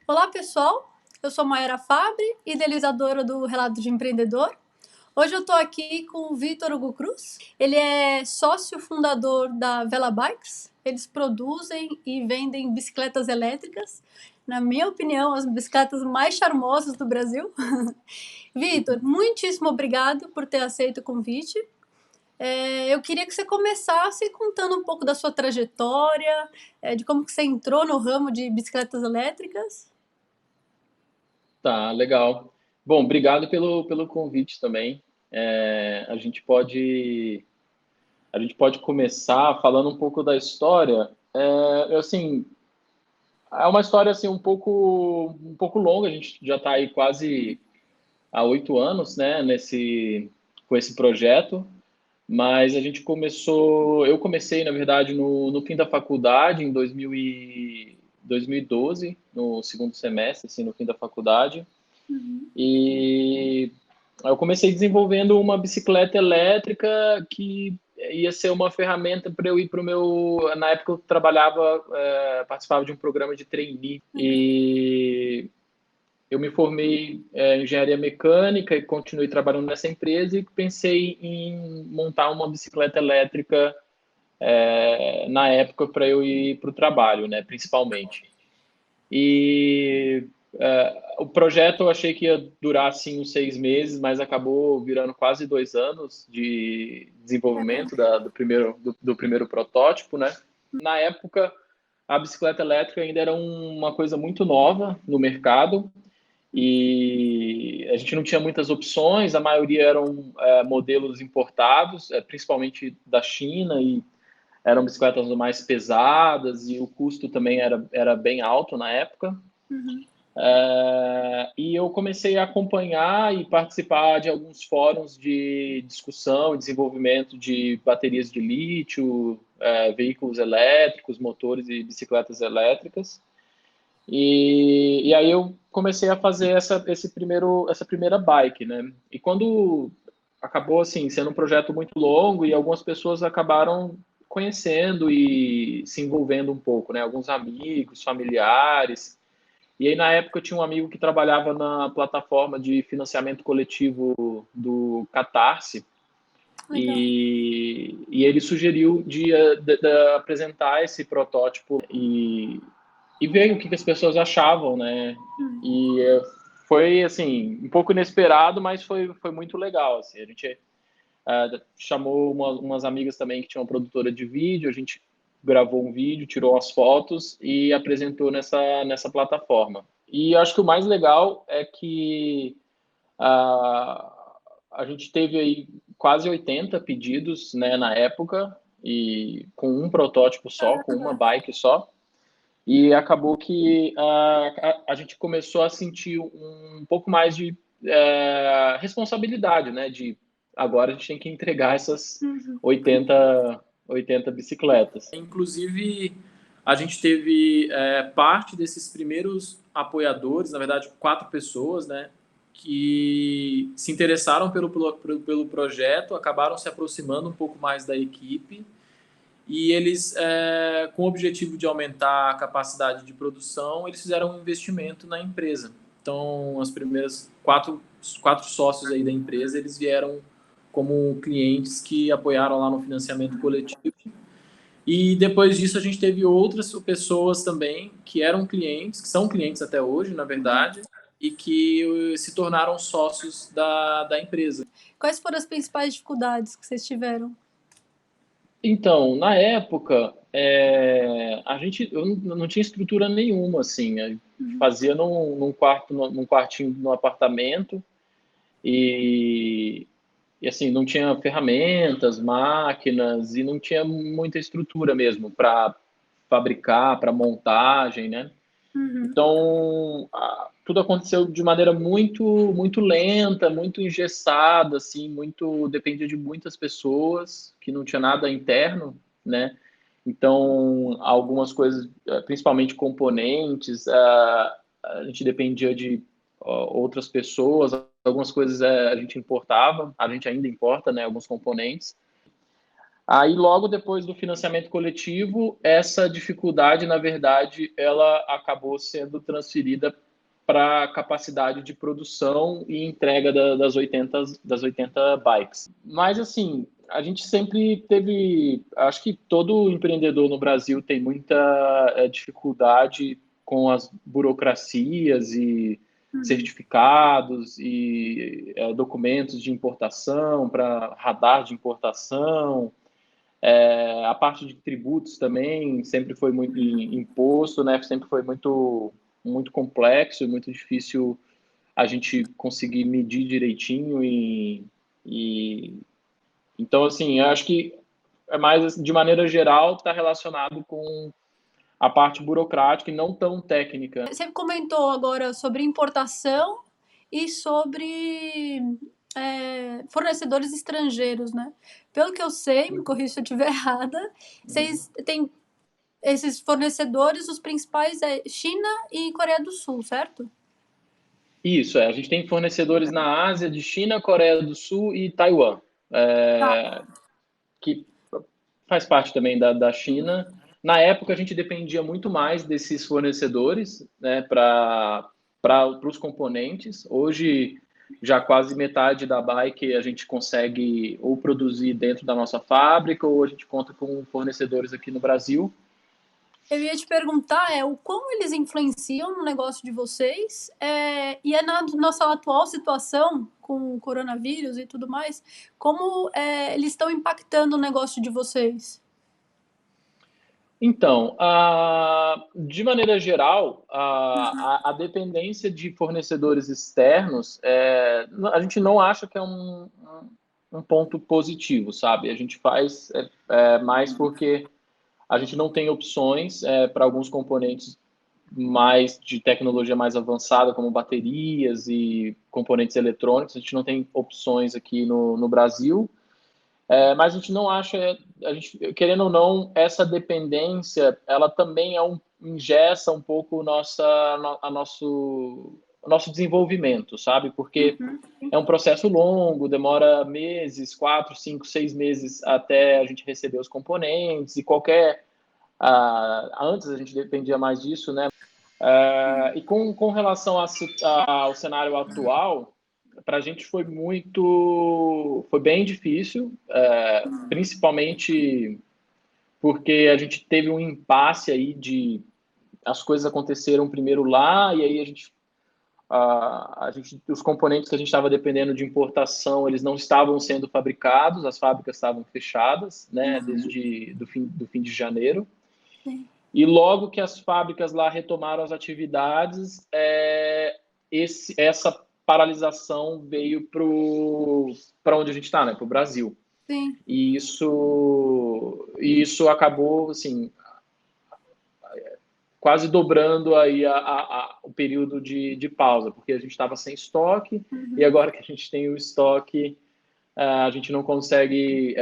Olá, pessoal. Eu sou Mayara Fabre, idealizadora do Relato de Empreendedor. Hoje eu estou aqui com o Vitor Hugo Cruz. Ele é sócio fundador da Vela Bikes. Eles produzem e vendem bicicletas elétricas. Na minha opinião, as bicicletas mais charmosas do Brasil. Vitor, muitíssimo obrigado por ter aceito o convite. Eu queria que você começasse contando um pouco da sua trajetória, de como que você entrou no ramo de bicicletas elétricas. Tá, legal. Bom, obrigado pelo convite também. A gente pode começar falando um pouco da história. Assim, é uma história assim um pouco longa. A gente já está aí quase há 8 anos, né, com esse projeto. Mas eu comecei, na verdade, no fim da faculdade, em 2012, no segundo semestre, assim, no fim da faculdade. Uhum. E eu comecei desenvolvendo uma bicicleta elétrica que ia ser uma ferramenta para eu ir para o meu. Na época eu trabalhava, participava de um programa de trainee Legal. e eu me formei em engenharia mecânica e continuei trabalhando nessa empresa e pensei em montar uma bicicleta elétrica na época para eu ir para o trabalho, né, principalmente. E o projeto eu achei que ia durar assim uns 6 meses, mas acabou virando quase 2 anos de desenvolvimento do primeiro protótipo, né? Na época, a bicicleta elétrica ainda era uma coisa muito nova no mercado e a gente não tinha muitas opções, a maioria eram modelos importados, principalmente da China, e eram bicicletas mais pesadas e o custo também era bem alto na época. Uhum. E eu comecei a acompanhar e participar de alguns fóruns de discussão e desenvolvimento de baterias de lítio, veículos elétricos, motores e bicicletas elétricas. E aí eu comecei a fazer essa primeira bike, né? E quando acabou assim sendo um projeto muito longo e algumas pessoas acabaram conhecendo e se envolvendo um pouco, né? Alguns amigos, familiares. E aí, na época, eu tinha um amigo que trabalhava na plataforma de financiamento coletivo do Catarse, Legal. e ele sugeriu de apresentar esse protótipo e ver o que as pessoas achavam, né? Uhum. E foi, assim, um pouco inesperado, mas foi muito legal, assim. A gente chamou umas amigas também que tinham uma produtora de vídeo, a gente gravou um vídeo, tirou as fotos e apresentou nessa plataforma. E acho que o mais legal é que a gente teve aí quase 80 pedidos, né, na época, e com um protótipo só, com uma Caramba. bike só. E acabou que a gente começou a sentir um pouco mais de responsabilidade, né? De agora a gente tem que entregar essas Uhum. 80 bicicletas. Inclusive, a gente teve parte desses primeiros apoiadores, na verdade, 4 pessoas, né, que se interessaram pelo projeto, acabaram se aproximando um pouco mais da equipe e eles, com o objetivo de aumentar a capacidade de produção, eles fizeram um investimento na empresa. Então, as primeiras os quatro sócios aí da empresa, eles vieram como clientes que apoiaram lá no financiamento coletivo. E depois disso a gente teve outras pessoas também que eram clientes, que são clientes até hoje, na verdade, e que se tornaram sócios da empresa. Quais foram as principais dificuldades que vocês tiveram? Então, na época, eu não tinha estrutura nenhuma, assim, a gente Uhum. fazia num quarto, num quartinho no apartamento, e, e assim, não tinha ferramentas, máquinas, e não tinha muita estrutura mesmo para fabricar, para montagem, né? Uhum. Então, tudo aconteceu de maneira muito, muito lenta, muito engessada, assim, muito dependia de muitas pessoas, que não tinha nada interno, né? Então, algumas coisas, principalmente componentes, a gente dependia de outras pessoas, algumas coisas a gente importava, a gente ainda importa, né, alguns componentes. Aí, logo depois do financiamento coletivo, essa dificuldade, na verdade, ela acabou sendo transferida para a capacidade de produção e entrega das 80 bikes. Mas, assim, a gente sempre teve... Acho que todo empreendedor no Brasil tem muita dificuldade com as burocracias e certificados e documentos de importação, para radar de importação. A parte de tributos também sempre foi muito imposto, né? Sempre foi muito complexo e muito difícil a gente conseguir medir direitinho e então assim, eu acho que é mais de maneira geral está relacionado com a parte burocrática e não tão técnica. Você comentou agora sobre importação e sobre fornecedores estrangeiros, né? Pelo que eu sei, me corrija se eu estiver errada, vocês têm esses fornecedores, os principais é China e Coreia do Sul, certo? Isso, a gente tem fornecedores na Ásia, de China, Coreia do Sul e Taiwan, que faz parte também da China. Na época, a gente dependia muito mais desses fornecedores, né, para os componentes. Hoje, já quase metade da bike a gente consegue ou produzir dentro da nossa fábrica, ou a gente conta com fornecedores aqui no Brasil. Eu ia te perguntar o como eles influenciam no negócio de vocês e na nossa atual situação com o coronavírus e tudo mais, como eles estão impactando o negócio de vocês? Então, de maneira geral, a dependência de fornecedores externos, a gente não acha que é um ponto positivo, sabe? A gente faz mais porque a gente não tem opções para alguns componentes mais de tecnologia mais avançada, como baterias e componentes eletrônicos. A gente não tem opções aqui no Brasil. Mas a gente não acha, querendo ou não, essa dependência, ela também engessa um pouco o nosso desenvolvimento, sabe? Porque é um processo longo, demora meses, 4, 5, 6 meses até a gente receber os componentes, e antes a gente dependia mais disso, né? E com relação ao cenário atual, para a gente foi bem difícil, principalmente porque a gente teve um impasse aí as coisas aconteceram primeiro lá, e aí os componentes que a gente estava dependendo de importação, eles não estavam sendo fabricados, as fábricas estavam fechadas, né, desde do fim de janeiro. Sim. E logo que as fábricas lá retomaram as atividades, essa paralisação veio para onde a gente está, né? Para o Brasil. Sim. E isso acabou, assim, quase dobrando aí o período de pausa, porque a gente estava sem estoque, e agora que a gente tem o estoque, a gente não consegue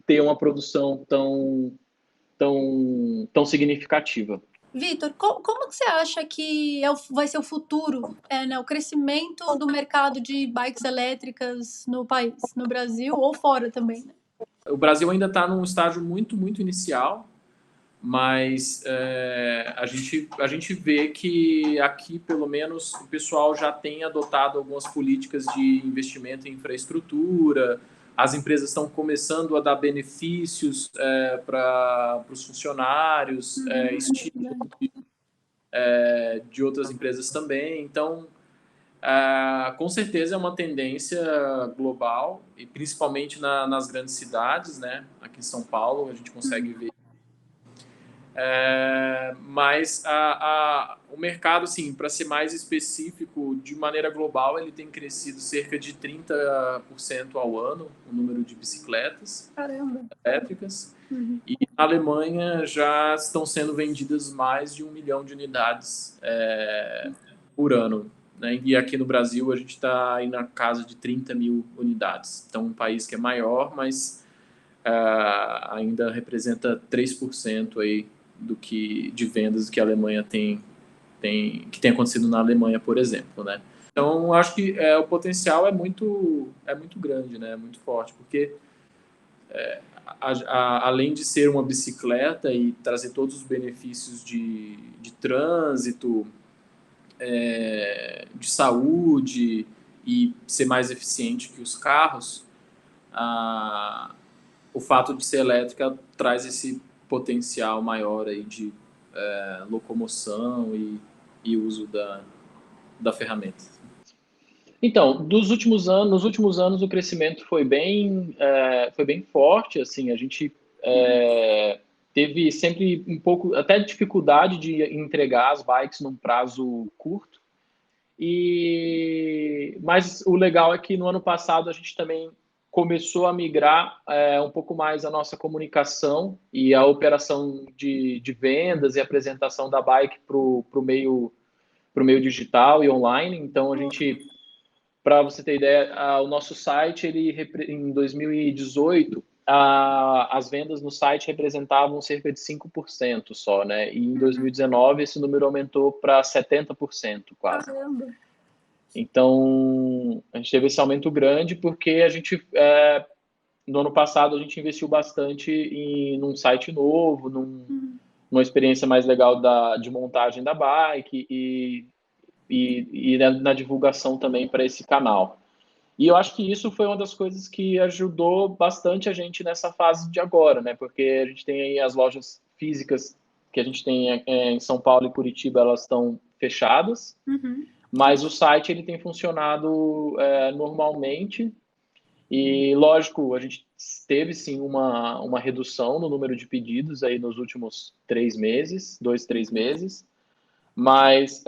ter uma produção tão significativa. Vitor, como que você acha que vai ser o futuro, né, o crescimento do mercado de bikes elétricas no país, no Brasil ou fora também? Né? O Brasil ainda está num estágio muito, muito inicial, mas a gente vê que aqui, pelo menos, o pessoal já tem adotado algumas políticas de investimento em infraestrutura, as empresas estão começando a dar benefícios para os funcionários, estilo de outras empresas também. Então, com certeza é uma tendência global, e principalmente nas grandes cidades, né? Aqui em São Paulo a gente consegue ver. Mas o mercado, assim, para ser mais específico, de maneira global, ele tem crescido cerca de 30% ao ano, o número de bicicletas elétricas. E na Alemanha já estão sendo vendidas mais de 1 milhão de unidades por ano. Né? E aqui no Brasil a gente está aí na casa de 30 mil unidades. Então, um país que é maior, mas ainda representa 3% aí de vendas que a Alemanha que tem acontecido na Alemanha, por exemplo, né? Então, acho que o potencial é muito grande, né? É muito forte, porque além de ser uma bicicleta e trazer todos os benefícios de trânsito, de saúde e ser mais eficiente que os carros, o fato de ser elétrica traz esse potencial maior aí de locomoção e uso da ferramenta. Então, nos últimos anos o crescimento foi bem forte, assim, a gente teve sempre um pouco, até dificuldade de entregar as bikes num prazo curto, mas o legal é que no ano passado a gente também começou a migrar um pouco mais a nossa comunicação e a operação de vendas e apresentação da bike para o meio digital e online. Então, a gente, para você ter ideia, o nosso site, em 2018, as vendas no site representavam cerca de 5% só, né? E em 2019 esse número aumentou para 70% quase. Caramba. Então, a gente teve esse aumento grande porque no ano passado a gente investiu bastante num site novo, numa experiência mais legal de montagem da bike e na divulgação também para esse canal. E eu acho que isso foi uma das coisas que ajudou bastante a gente nessa fase de agora, né? Porque a gente tem aí as lojas físicas que a gente tem em São Paulo e Curitiba, elas estão fechadas, mas o site ele tem funcionado normalmente. E, lógico, a gente teve, sim, uma redução no número de pedidos aí nos últimos 3 meses, mas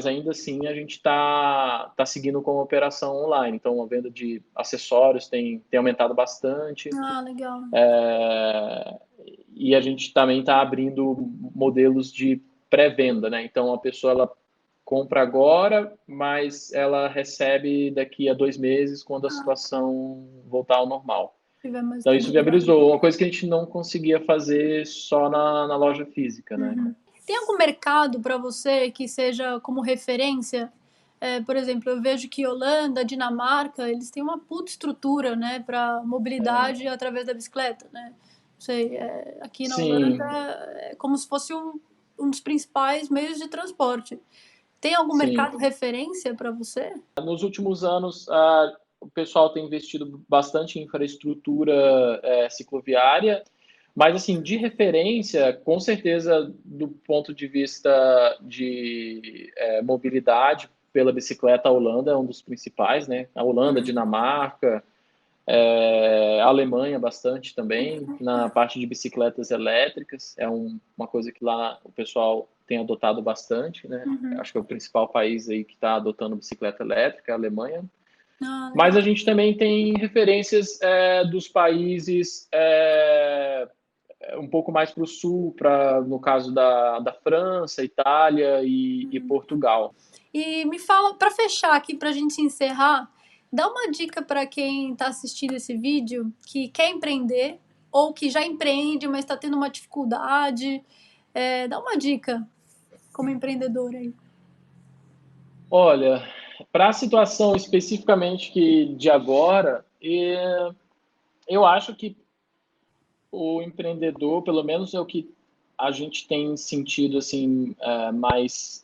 ainda assim a gente está seguindo com a operação online. Então, a venda de acessórios tem aumentado bastante. Ah, legal. E a gente também está abrindo modelos de pré-venda, né? Então, a pessoa ela compra agora, mas ela recebe daqui a 2 meses quando a situação voltar ao normal. Então, isso viabilizou. Uma coisa que a gente não conseguia fazer só na loja física, né? Tem algum mercado para você que seja como referência? Por exemplo, eu vejo que Holanda, Dinamarca, eles têm uma puta estrutura, né, para mobilidade através da bicicleta, né? Não sei, aqui na Holanda é como se fosse um dos principais meios de transporte. Tem algum mercado referência para você? Nos últimos anos, o pessoal tem investido bastante em infraestrutura cicloviária, mas, assim, de referência, com certeza, do ponto de vista de mobilidade pela bicicleta, a Holanda é um dos principais, né? A Holanda, Dinamarca, a Alemanha bastante também, na parte de bicicletas elétricas, é uma coisa que lá o pessoal tem adotado bastante, né? Acho que é o principal país aí que está adotando bicicleta elétrica, a Alemanha. Mas a gente também tem referências dos países um pouco mais para o sul, no caso da França, Itália e Portugal. E me fala, para fechar aqui, para a gente encerrar, dá uma dica para quem está assistindo esse vídeo que quer empreender ou que já empreende, mas está tendo uma dificuldade. Dá uma dica como empreendedor aí. Olha, para a situação especificamente de agora, eu acho que o empreendedor, pelo menos é o que a gente tem sentido assim, mais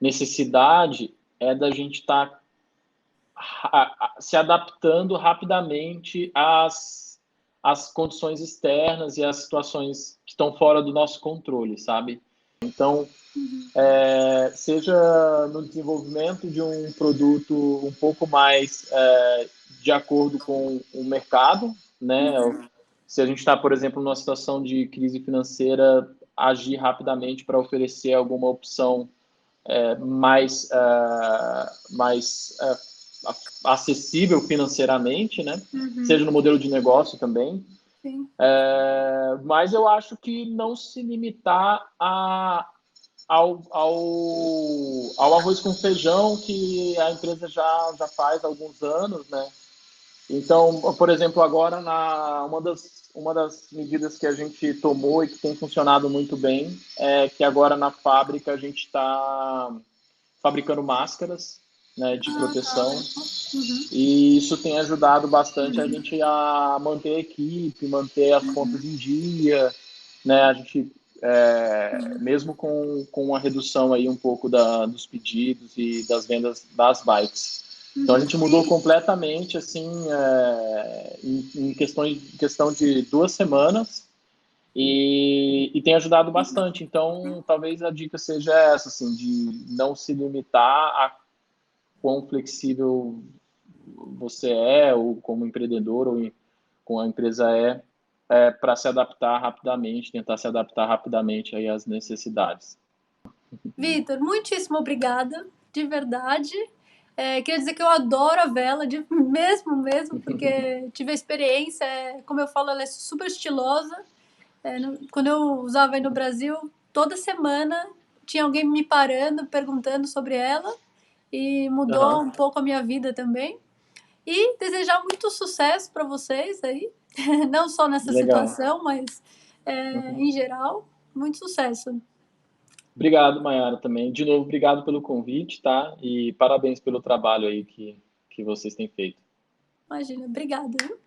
necessidade, é da gente estar se adaptando rapidamente às condições externas e às situações que estão fora do nosso controle, sabe? Então, seja no desenvolvimento de um produto um pouco mais de acordo com o mercado, né? Se a gente está, por exemplo, numa situação de crise financeira, agir rapidamente para oferecer alguma opção mais acessível financeiramente, né? Seja no modelo de negócio também. Mas eu acho que não se limitar ao arroz com feijão que a empresa já faz há alguns anos, né? Então, por exemplo, agora uma das medidas que a gente tomou e que tem funcionado muito bem é que agora na fábrica a gente está fabricando máscaras né, de proteção. Uhum. E isso tem ajudado bastante a gente a manter a equipe, manter as contas em dia, né? A gente, mesmo com a redução aí um pouco dos pedidos e das vendas das bikes. Então a gente mudou completamente, assim, em questão de 2 semanas e tem ajudado bastante. Então talvez a dica seja essa, assim, de não se limitar a quão flexível você ou como empreendedor, ou com a empresa para se adaptar rapidamente, tentar se adaptar rapidamente aí às necessidades. Vitor, muitíssimo obrigada, de verdade. Queria dizer que eu adoro a vela, mesmo, porque tive a experiência, como eu falo, ela é super estilosa. Quando eu usava aí no Brasil, toda semana tinha alguém me parando, perguntando sobre ela, e mudou um pouco a minha vida também. E desejar muito sucesso para vocês aí, não só nessa Legal. situação, mas em geral, muito sucesso. Obrigado, Mayara, também. De novo, obrigado pelo convite, tá? E parabéns pelo trabalho aí que vocês têm feito. Imagina, obrigada. Viu?